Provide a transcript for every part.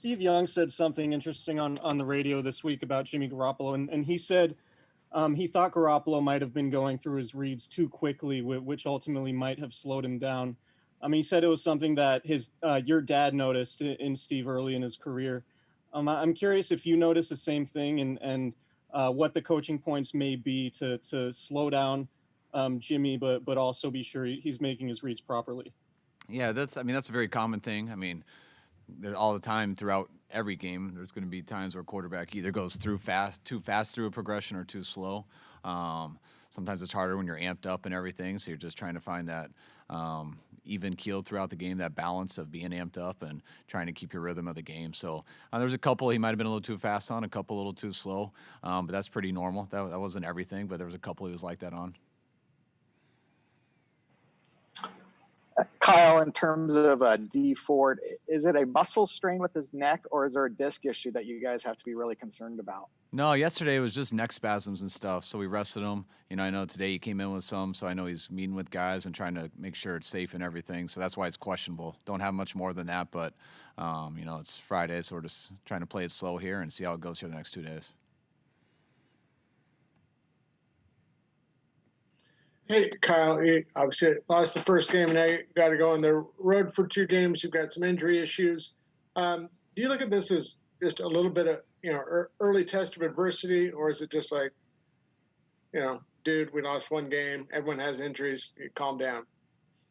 Steve Young said something interesting on the radio this week about Jimmy Garoppolo, and he said he thought Garoppolo might have been going through his reads too quickly, which ultimately might have slowed him down. He said it was something that your dad noticed in Steve early in his career. I'm curious if you notice the same thing, and what the coaching points may be to slow down Jimmy, but also be sure he's making his reads properly. Yeah, that's a very common thing. There all the time throughout every game. There's going to be times where a quarterback either goes too fast through a progression or too slow. Sometimes it's harder when you're amped up and everything, so you're just trying to find that even keel throughout the game, that balance of being amped up and trying to keep your rhythm of the game. So there's a couple he might have been a little too fast on, a couple a little too slow, but that's pretty normal. That wasn't everything, but there was a couple he was like that on. Kyle, in terms of D Ford, is it a muscle strain with his neck, or is there a disc issue that you guys have to be really concerned about? No, yesterday it was just neck spasms and stuff, so we rested him. I know today he came in with some, so I know he's meeting with guys and trying to make sure it's safe and everything, so that's why it's questionable. Don't have much more than that, but, it's Friday, so we're just trying to play it slow here and see how it goes here the next 2 days. Hey, Kyle, you obviously lost the first game, and now you got to go on the road for 2 games. You've got some injury issues. Do you look at this as just a little bit of, early test of adversity, or is it just like, dude, we lost 1 game, everyone has injuries, calm down?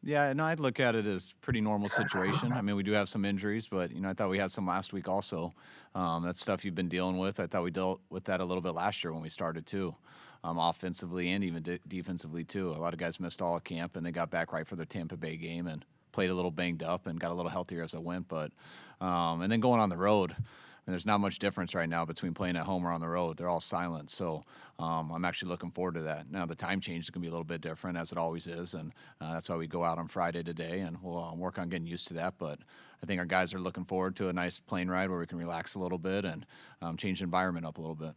Yeah, no, I'd look at it as pretty normal situation. We do have some injuries, but I thought we had some last week also. That's stuff you've been dealing with. I thought we dealt with that a little bit last year when we started too, offensively and even defensively too. A lot of guys missed all of camp and they got back right for the Tampa Bay game and played a little banged up and got a little healthier as it went. But and then going on the road. There's not much difference right now between playing at home or on the road. They're all silent. So I'm actually looking forward to that. Now, the time change is going to be a little bit different, as it always is. And that's why we go out on Friday today, and we'll work on getting used to that. But I think our guys are looking forward to a nice plane ride where we can relax a little bit and change the environment up a little bit.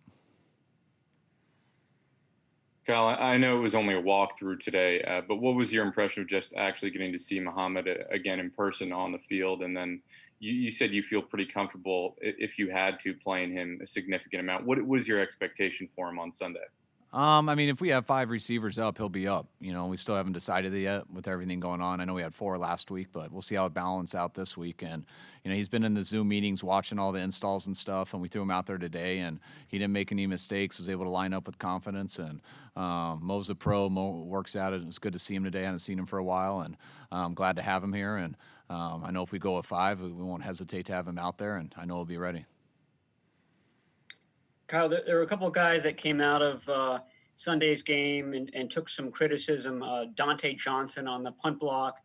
Kyle, I know it was only a walkthrough today, but what was your impression of just actually getting to see Muhammad again in person on the field? And then you said you feel pretty comfortable if you had to playing him a significant amount. What was your expectation for him on Sunday? If we have 5 receivers up, he'll be up. We still haven't decided it yet with everything going on. I know we had 4 last week, but we'll see how it balances out this week. And, he's been in the Zoom meetings watching all the installs and stuff, and we threw him out there today, and he didn't make any mistakes, was able to line up with confidence. And Mo's a pro. Mo works at it. It's good to see him today. I haven't seen him for a while, and I'm glad to have him here. And I know if we go with 5, we won't hesitate to have him out there, and I know he'll be ready. Kyle, there were a couple of guys that came out of Sunday's game and took some criticism. Dante Johnson on the punt block,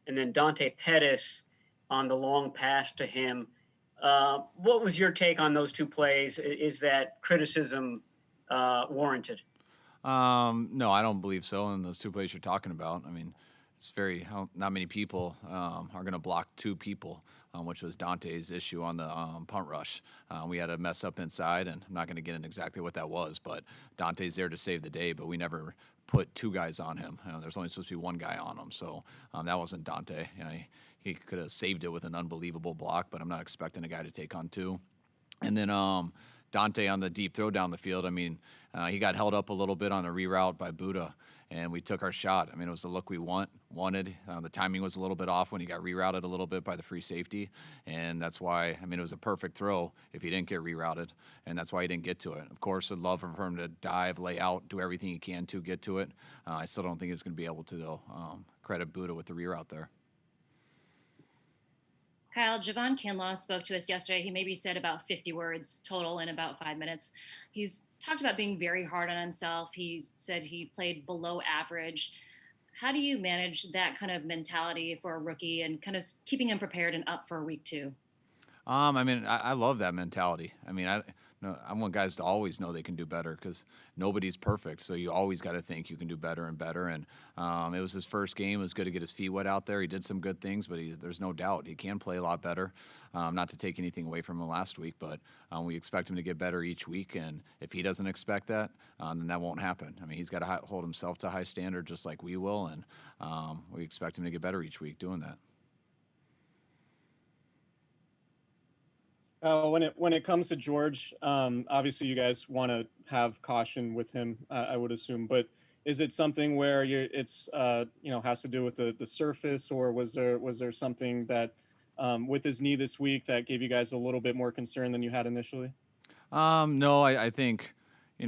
and then Dante Pettis on the long pass to him. What was your take on those 2 plays? Is that criticism warranted? No, I don't believe so. In those 2 plays you're talking about, it's not many people are going to block 2 people, which was Dante's issue on the punt rush. We had a mess up inside, and I'm not going to get into exactly what that was, but Dante's there to save the day, but we never put 2 guys on him. There's only supposed to be 1 guy on him, so that wasn't Dante. He could have saved it with an unbelievable block, but I'm not expecting a guy to take on 2. And then Dante on the deep throw down the field, he got held up a little bit on a reroute by Buddha, and we took our shot. It was the look we wanted. The timing was a little bit off when he got rerouted a little bit by the free safety, and that's why, it was a perfect throw if he didn't get rerouted, and that's why he didn't get to it. Of course, I'd love for him to dive, lay out, do everything he can to get to it. I still don't think he's going to be able to, though. Credit Buddha with the reroute there. Kyle, Javon Kinlaw spoke to us yesterday. He maybe said about 50 words total in about 5 minutes. He's talked about being very hard on himself. He said he played below average. How do you manage that kind of mentality for a rookie and kind of keeping him prepared and up for week 2? I love that mentality. I want guys to always know they can do better because nobody's perfect. So you always got to think you can do better and better. And it was his first game. It was good to get his feet wet out there. He did some good things, but there's no doubt he can play a lot better. Not to take anything away from him last week, but we expect him to get better each week. And if he doesn't expect that, then that won't happen. He's got to hold himself to a high standard just like we will. And we expect him to get better each week doing that. When it comes to George, obviously you guys want to have caution with him, I would assume. But is it something where it's has to do with the surface, or was there something that with his knee this week that gave you guys a little bit more concern than you had initially? No, I think,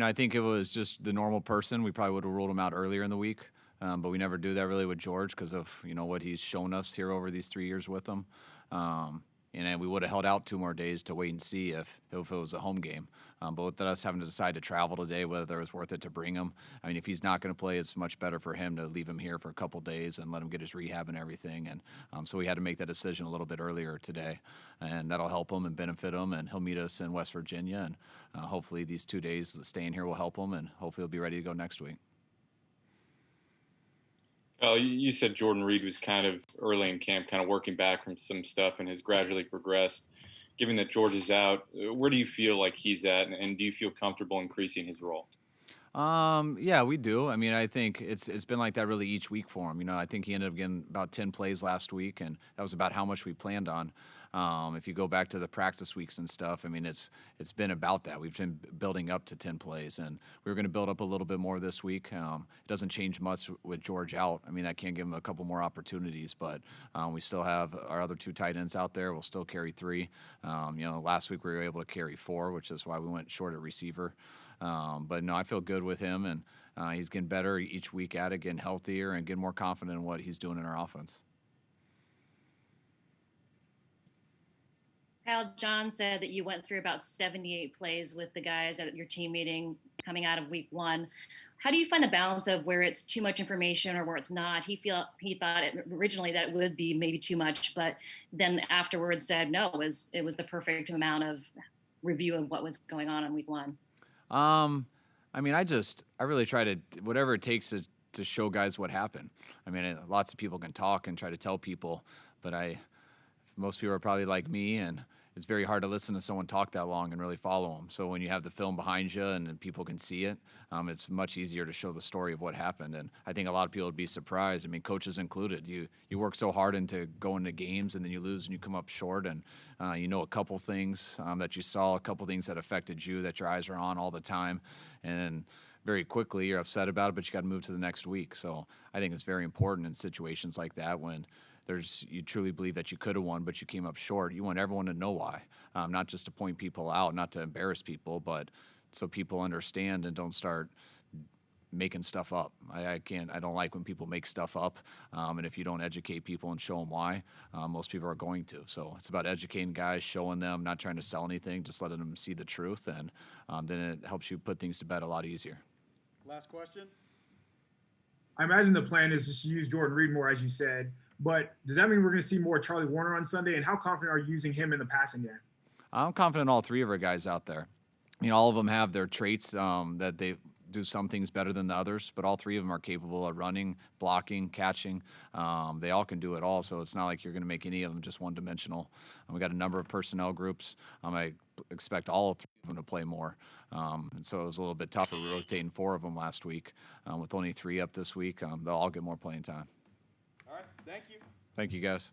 I think it was just the normal person. We probably would have ruled him out earlier in the week, but we never do that really with George because of what he's shown us here over these 3 years with him. Um, and then we would have held out 2 more days to wait and see if it was a home game. But with us having to decide to travel today, whether it was worth it to bring him. I mean, if he's not going to play, it's much better for him to leave him here for a couple days and let him get his rehab and everything. And so we had to make that decision a little bit earlier today, and that'll help him and benefit him. And he'll meet us in West Virginia, and hopefully these 2 days staying here will help him, and hopefully he'll be ready to go next week. You said Jordan Reed was kind of early in camp, kind of working back from some stuff and has gradually progressed. Given that George is out, where do you feel like he's at, and do you feel comfortable increasing his role? Yeah, we do. I mean, I think it's been like that really each week for him. I think he ended up getting about 10 plays last week, and that was about how much we planned on. If you go back to the practice weeks and stuff, I mean, it's been about that. We've been building up to 10 plays, and we were going to build up a little bit more this week. It doesn't change much with George out. I mean, I can't give him a couple more opportunities, but we still have our other 2 tight ends out there. We'll still carry 3. Last week we were able to carry 4, which is why we went short at receiver. But no, I feel good with him, and he's getting better each week at it, getting healthier, and getting more confident in what he's doing in our offense. Kyle, John said that you went through about 78 plays with the guys at your team meeting coming out of week 1. How do you find the balance of where it's too much information or where it's not? He thought originally that it would be maybe too much, but then afterwards said no, it was the perfect amount of review of what was going on in week 1. I mean, I really try to whatever it takes to show guys what happened. I mean, lots of people can talk and try to tell people, but most people are probably like me, and it's very hard to listen to someone talk that long and really follow them. So when you have the film behind you and then people can see it, it's much easier to show the story of what happened. And I think a lot of people would be surprised. I mean, coaches included. You work so hard into going to games, and then you lose and you come up short. And a couple things that you saw, a couple things that affected you that your eyes are on all the time, and very quickly you're upset about it, but you got to move to the next week. So I think it's very important in situations like that when you truly believe that you could have won, but you came up short. You want everyone to know why, not just to point people out, not to embarrass people, but so people understand and don't start making stuff up. I don't like when people make stuff up, and if you don't educate people and show them why, most people are going to. So it's about educating guys, showing them, not trying to sell anything, just letting them see the truth, and then it helps you put things to bed a lot easier. Last question. I imagine the plan is just to use Jordan Reed more, as you said. But does that mean we're going to see more Charlie Warner on Sunday? And how confident are you using him in the passing game? I'm confident in all 3 of our guys out there. All of them have their traits that they do some things better than the others, but all 3 of them are capable of running, blocking, catching. They all can do it all, so it's not like you're going to make any of them just one-dimensional. We got a number of personnel groups. I expect all 3 of them to play more. And so it was a little bit tougher rotating 4 of them last week. With only 3 up this week, they'll all get more playing time. All right. Thank you. Thank you, guys.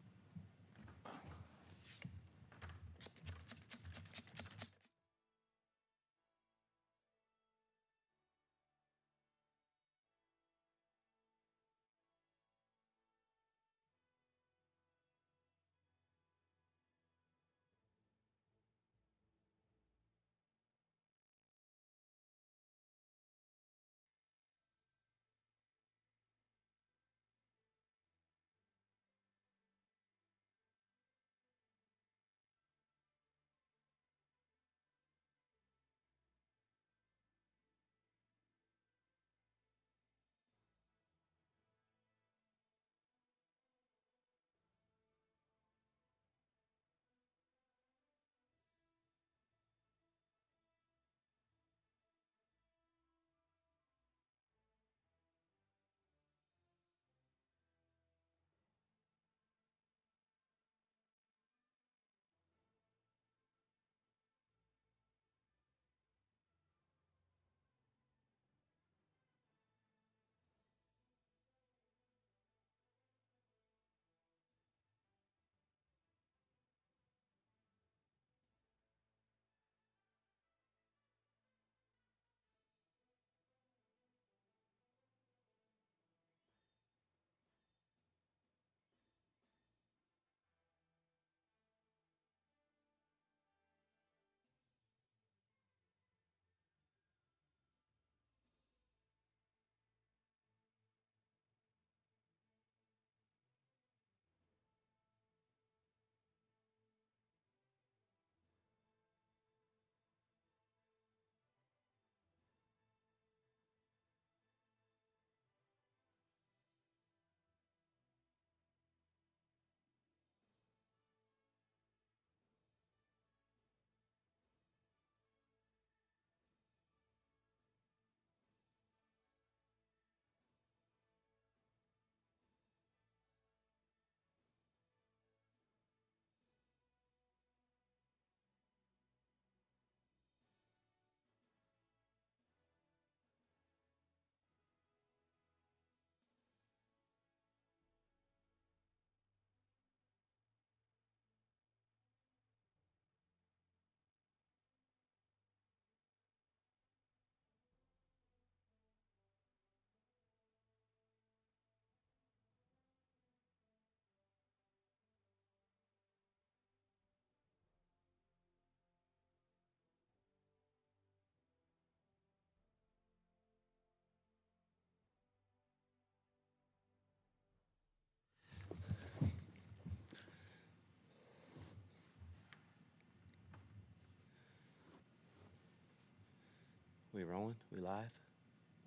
rolling? We live?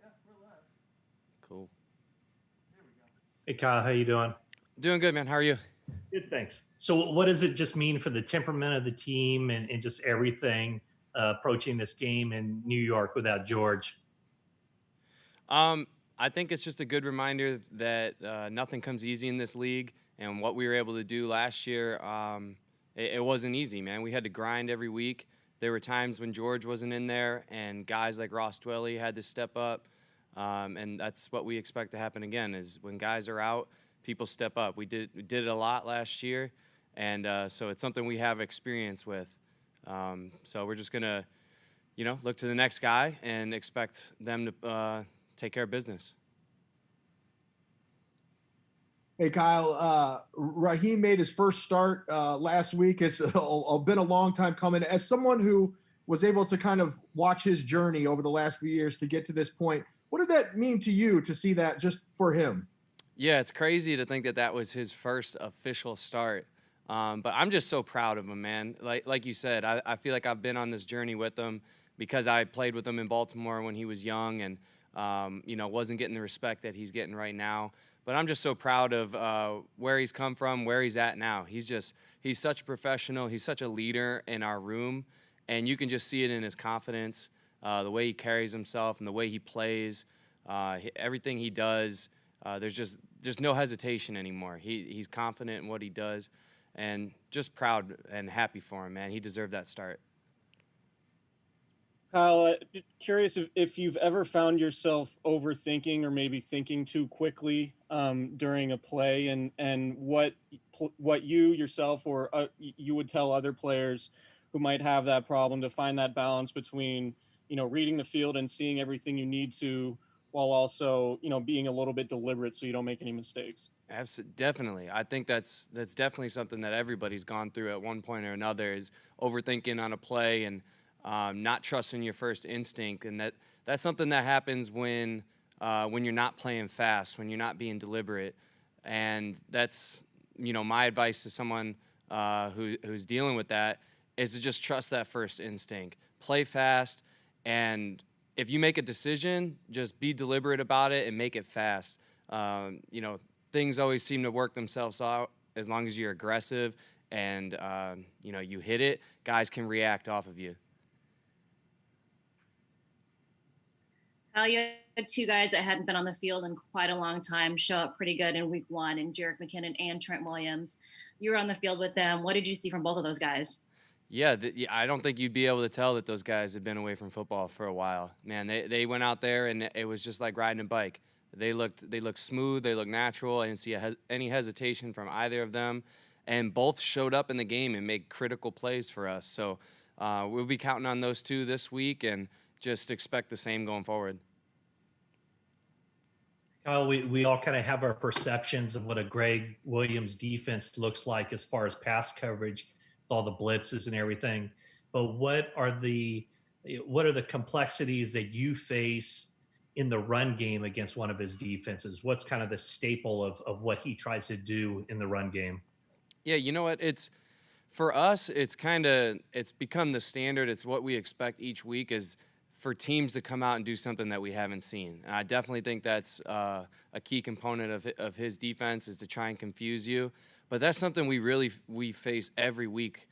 Yeah, we're live. Cool. Here we go. Hey Kyle, how you doing? Doing good, man. How are you? Good, thanks. So what does it just mean for the temperament of the team and just everything approaching this game in New York without George? I think it's just a good reminder that nothing comes easy in this league, and what we were able to do last year, it wasn't easy, man. We had to grind every week. There were times when George wasn't in there, and guys like Ross Dwelly had to step up, and that's what we expect to happen again. Is when guys are out, people step up. We did it a lot last year, and so it's something we have experience with. So we're just gonna, look to the next guy and expect them to take care of business. Hey, Kyle, Raheem made his first start last week. It's been a long time coming. As someone who was able to kind of watch his journey over the last few years to get to this point, what did that mean to you to see that just for him? Yeah, it's crazy to think that that was his first official start. But I'm just so proud of him, man. Like you said, I feel like I've been on this journey with him because I played with him in Baltimore when he was young and, wasn't getting the respect that he's getting right now. But I'm just so proud of where he's come from, where he's at now. He's such a professional. He's such a leader in our room. And you can just see it in his confidence, the way he carries himself and the way he plays, everything he does. There's no hesitation anymore. He's confident in what he does, and just proud and happy for him, man. He deserved that start. Kyle, curious if you've ever found yourself overthinking or maybe thinking too quickly during a play, and what you yourself or you would tell other players who might have that problem to find that balance between, reading the field and seeing everything you need to, while also, being a little bit deliberate so you don't make any mistakes. Absolutely, definitely. I think that's definitely something that everybody's gone through at one point or another, is overthinking on a play and not trusting your first instinct. And that's something that happens when you're not playing fast, when you're not being deliberate. And that's, my advice to someone who's dealing with that is to just trust that first instinct. Play fast, and if you make a decision, just be deliberate about it and make it fast. Things always seem to work themselves out as long as you're aggressive and, you hit it. Guys can react off of you. You had two guys that hadn't been on the field in quite a long time show up pretty good in week one, and Jerick McKinnon and Trent Williams. You were on the field with them. What did you see from both of those guys? Yeah, I don't think you'd be able to tell that those guys have been away from football for a while. Man, they went out there and it was just like riding a bike. They looked smooth. They looked natural. I didn't see any hesitation from either of them, and both showed up in the game and made critical plays for us. So we'll be counting on those two this week and just expect the same going forward. Kyle, we all kind of have our perceptions of what a Greg Williams defense looks like as far as pass coverage, all the blitzes and everything. But what are the complexities that you face in the run game against one of his defenses? What's kind of the staple of what he tries to do in the run game? Yeah, you know what? For us, it's become the standard. It's what we expect each week, is for teams to come out and do something that we haven't seen. And I definitely think that's a key component of his defense, is to try and confuse you. But that's something we face every week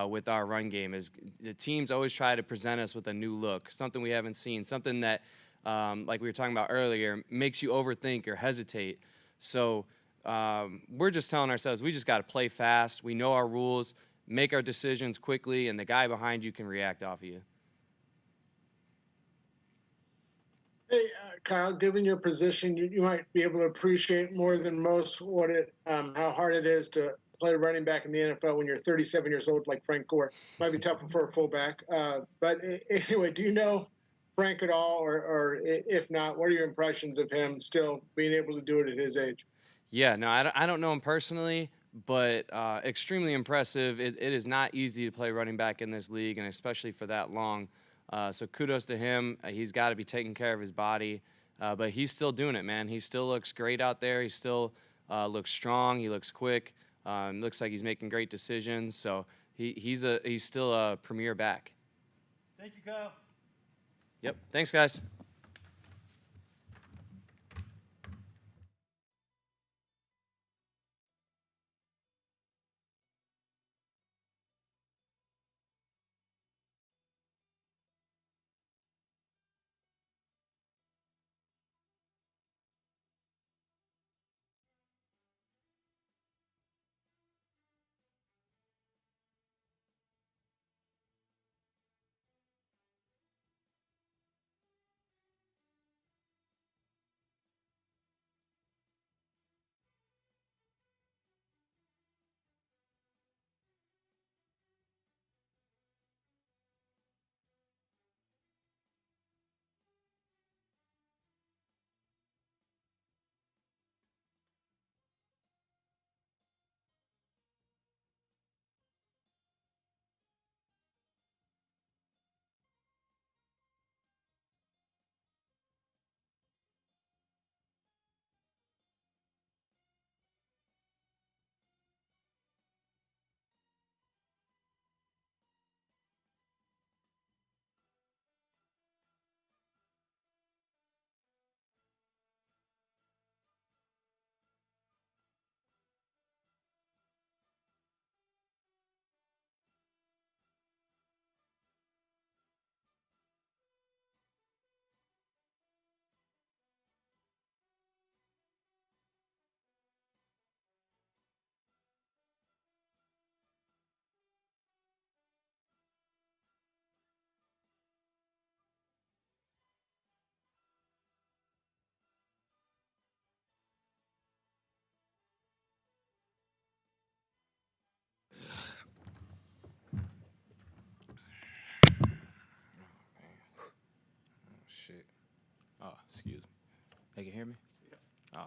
with our run game, is the teams always try to present us with a new look, something we haven't seen, something that, like we were talking about earlier, makes you overthink or hesitate. So we're just telling ourselves we just got to play fast. We know our rules, make our decisions quickly, and the guy behind you can react off of you. Hey, Kyle, given your position, you might be able to appreciate more than most how hard it is to play running back in the NFL when you're 37 years old, like Frank Gore. Might be tougher for a fullback. But anyway, do you know Frank at all, or if not, what are your impressions of him still being able to do it at his age? Yeah, no, I don't know him personally, but extremely impressive. It is not easy to play running back in this league, and especially for that long. So kudos to him. He's got to be taking care of his body, but he's still doing it, man. He still looks great out there. He still looks strong. He looks quick. Looks like he's making great decisions. So he's still a premier back. Thank you, Kyle. Yep. Thanks, guys. Shit. Oh, excuse me. They can hear me? Oh.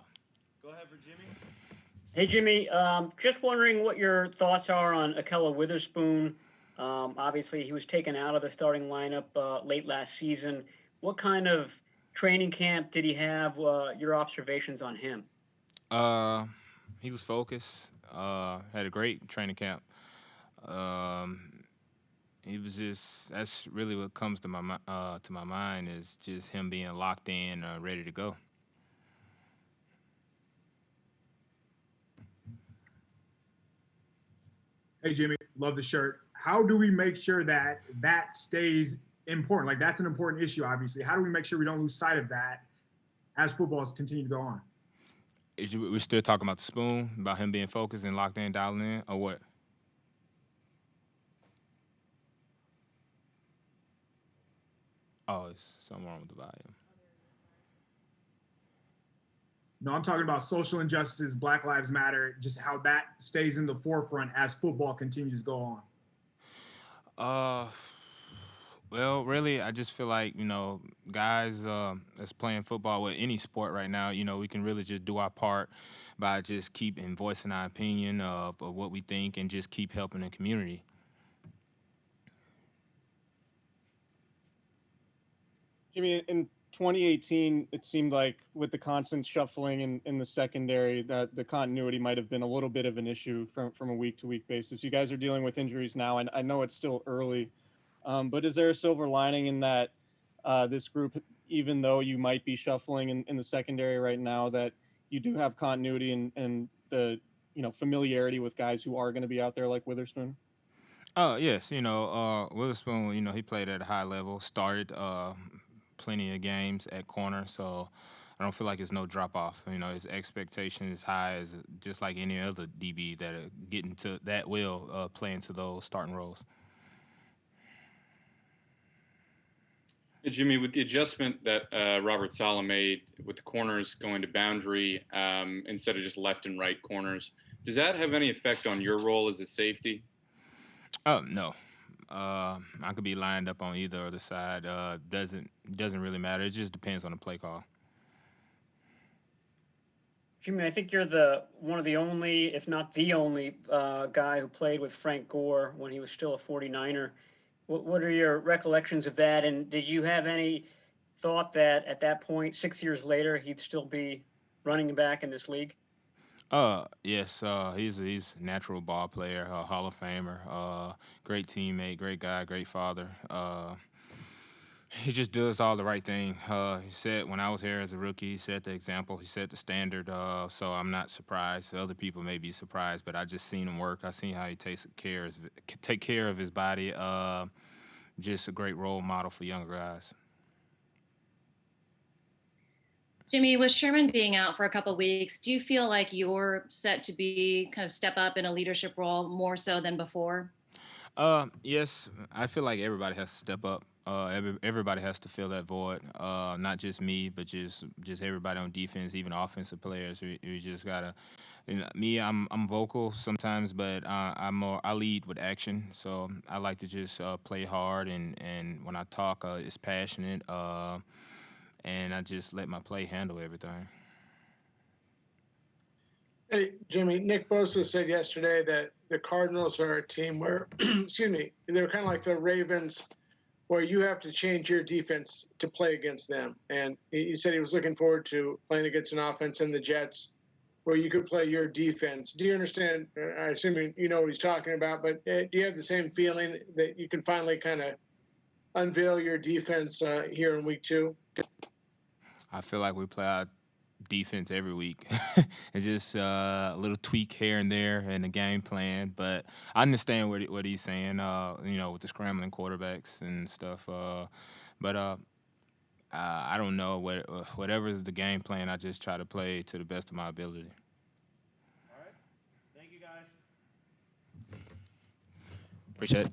Go ahead for Jimmy. Hey, Jimmy, just wondering what your thoughts are on Akella Witherspoon. Obviously, he was taken out of the starting lineup late last season. What kind of training camp did he have? Your observations on him? Uh, he was focused. Had a great training camp. Um, he was just that's really what comes to my mind is just him being locked in, ready to go. Hey, Jimmy, love the shirt. How do we make sure that that stays important? Like, that's an important issue, obviously. How do we make sure we don't lose sight of that as footballs continue to go on? We're still talking about the spoon, about him being focused and locked in, dialing in, or what? Oh, it's something wrong with the volume. No, I'm talking about social injustices, Black Lives Matter, just how that stays in the forefront as football continues to go on. Uh, well, really, I just feel like guys that's playing football with any sport right now, we can really just do our part by just keep voicing our opinion of what we think and just keep helping the community. Jimmy, in 2018, it seemed like with the constant shuffling in the secondary, that the continuity might have been a little bit of an issue from a week to week basis. You guys are dealing with injuries now, and I know it's still early, but is there a silver lining in that this group, even though you might be shuffling in the secondary right now, that you do have continuity and the familiarity with guys who are going to be out there like Witherspoon? Oh yes, Witherspoon, he played at a high level, started plenty of games at corner, so I don't feel like it's no drop off. His expectation is high as just like any other DB that are getting to that will play into those starting roles. Hey, Jimmy, with the adjustment that Robert Saleh made with the corners going to boundary instead of just left and right corners, does that have any effect on your role as a safety? Oh no, I could be lined up on either other side. Doesn't really matter. It just depends on the play call. Jimmy, I think you're the one of the only, if not the only, guy who played with Frank Gore when he was still a 49er. What are your recollections of that? And did you have any thought that at that point, 6 years later, he'd still be running back in this league? Yes, he's a natural ball player, Hall of Famer, great teammate, great guy, great father. He just does all the right thing. He set when I was here as a rookie, he set the example, he set the standard. So I'm not surprised. Other people may be surprised, but I just seen him work. I seen how he take care of his body. Just a great role model for younger guys. Jimmy, with Sherman being out for a couple of weeks, do you feel like you're set to be kind of step up in a leadership role more so than before? Yes, I feel like everybody has to step up. Everybody has to fill that void. Not just me, but just everybody on defense, even offensive players. We just gotta. Me, I'm vocal sometimes, but I lead with action. So I like to just play hard, and when I talk, it's passionate. And I just let my play handle everything. Hey, Jimmy, Nick Bosa said yesterday that the Cardinals are a team where, excuse me, they're kind of like the Ravens, where you have to change your defense to play against them. And he said he was looking forward to playing against an offense in the Jets where you could play your defense. Do you understand? I assume you know what he's talking about, but do you have the same feeling that you can finally kind of unveil your defense here in week 2? I feel like we play our defense every week. It's just a little tweak here and there in the game plan, but I understand what he's saying. With the scrambling quarterbacks and stuff. But I don't know whatever is the game plan. I just try to play to the best of my ability. All right. Thank you, guys. Appreciate it.